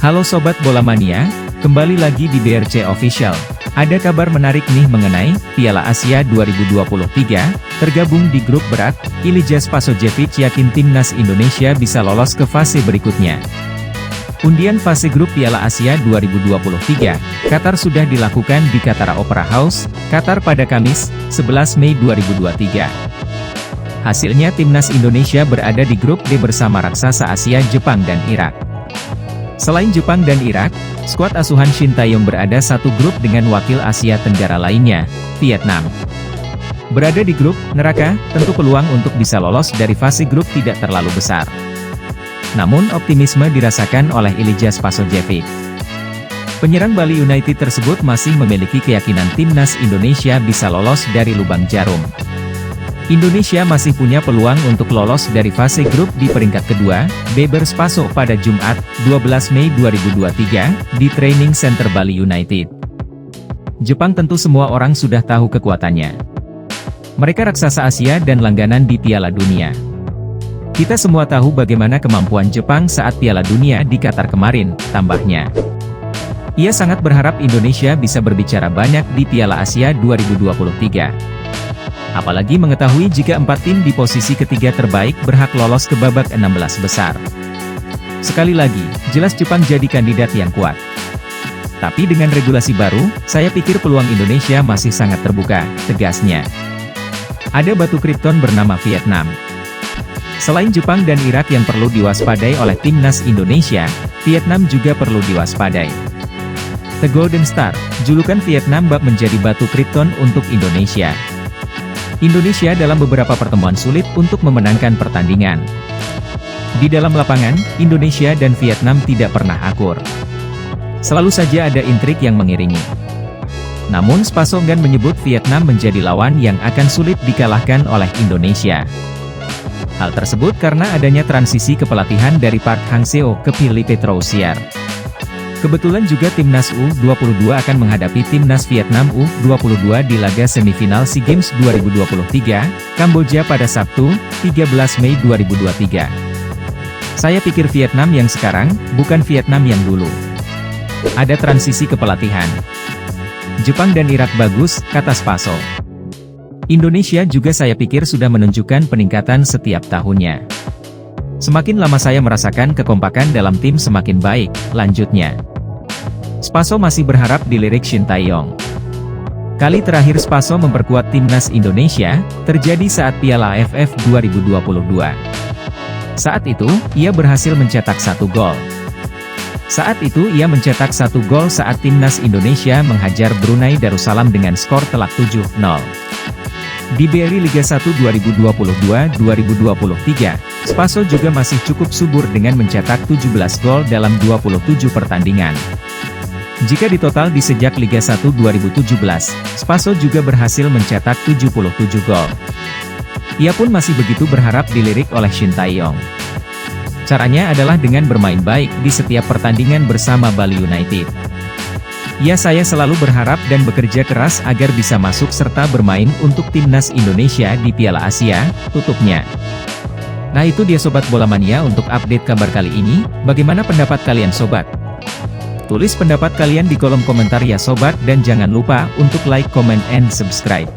Halo Sobat Bola Mania, kembali lagi di BRC Official. Ada kabar menarik nih mengenai Piala Asia 2023, tergabung di grup berat, Ilija Spasojevic yakin timnas Indonesia bisa lolos ke fase berikutnya. Undian fase grup Piala Asia 2023, Qatar sudah dilakukan di Qatar Opera House, Qatar pada Kamis, 11 Mei 2023. Hasilnya timnas Indonesia berada di grup D bersama raksasa Asia Jepang dan Irak. Selain Jepang dan Irak, skuad asuhan Shin Tae-yong berada satu grup dengan wakil Asia Tenggara lainnya, Vietnam. Berada di grup neraka, tentu peluang untuk bisa lolos dari fase grup tidak terlalu besar. Namun optimisme dirasakan oleh Ilija Spasojevic. Penyerang Bali United tersebut masih memiliki keyakinan timnas Indonesia bisa lolos dari lubang jarum. Indonesia masih punya peluang untuk lolos dari fase grup di peringkat kedua, beber Spaso pada Jumat, 12 Mei 2023, di Training Center Bali United. Jepang tentu semua orang sudah tahu kekuatannya. Mereka raksasa Asia dan langganan di Piala Dunia. Kita semua tahu bagaimana kemampuan Jepang saat Piala Dunia di Qatar kemarin, tambahnya. Ia sangat berharap Indonesia bisa berbicara banyak di Piala Asia 2023. Apalagi mengetahui jika 4 tim di posisi ketiga terbaik berhak lolos ke babak 16 besar. Sekali lagi, jelas Jepang jadi kandidat yang kuat. Tapi dengan regulasi baru, saya pikir peluang Indonesia masih sangat terbuka, tegasnya. Ada batu kripton bernama Vietnam. Selain Jepang dan Irak yang perlu diwaspadai oleh timnas Indonesia, Vietnam juga perlu diwaspadai. The Golden Star, julukan Vietnam bak menjadi batu kripton untuk Indonesia. Indonesia dalam beberapa pertemuan sulit untuk memenangkan pertandingan. Di dalam lapangan, Indonesia dan Vietnam tidak pernah akur. Selalu saja ada intrik yang mengiringi. Namun Spaso enggan menyebut Vietnam menjadi lawan yang akan sulit dikalahkan oleh Indonesia. Hal tersebut karena adanya transisi kepelatihan dari Park Hang-seo ke Philippe Troussier. Kebetulan juga timnas U22 akan menghadapi timnas Vietnam U22 di laga semifinal SEA Games 2023, Kamboja pada Sabtu, 13 Mei 2023. Saya pikir Vietnam yang sekarang, bukan Vietnam yang dulu. Ada transisi kepelatihan. Jepang dan Irak bagus, kata Spaso. Indonesia juga saya pikir sudah menunjukkan peningkatan setiap tahunnya. Semakin lama saya merasakan kekompakan dalam tim semakin baik, lanjutnya. Spaso masih berharap dilirik Shin Tae-yong. Kali terakhir Spaso memperkuat timnas Indonesia, terjadi saat Piala AFF 2022. Saat itu, ia berhasil mencetak 1 gol. Saat itu ia mencetak 1 gol saat timnas Indonesia menghajar Brunei Darussalam dengan skor telak 7-0. Di BRI Liga 1 2022-2023, Spaso juga masih cukup subur dengan mencetak 17 gol dalam 27 pertandingan. Jika ditotal di sejak Liga 1 2017, Spaso juga berhasil mencetak 77 gol. Ia pun masih begitu berharap dilirik oleh Shin Tae-yong. Caranya adalah dengan bermain baik di setiap pertandingan bersama Bali United. Ya, saya selalu berharap dan bekerja keras agar bisa masuk serta bermain untuk timnas Indonesia di Piala Asia, tutupnya. Nah itu dia Sobat Bola Mania untuk update kabar kali ini, bagaimana pendapat kalian Sobat? Tulis pendapat kalian di kolom komentar ya Sobat dan jangan lupa untuk like, comment, and subscribe.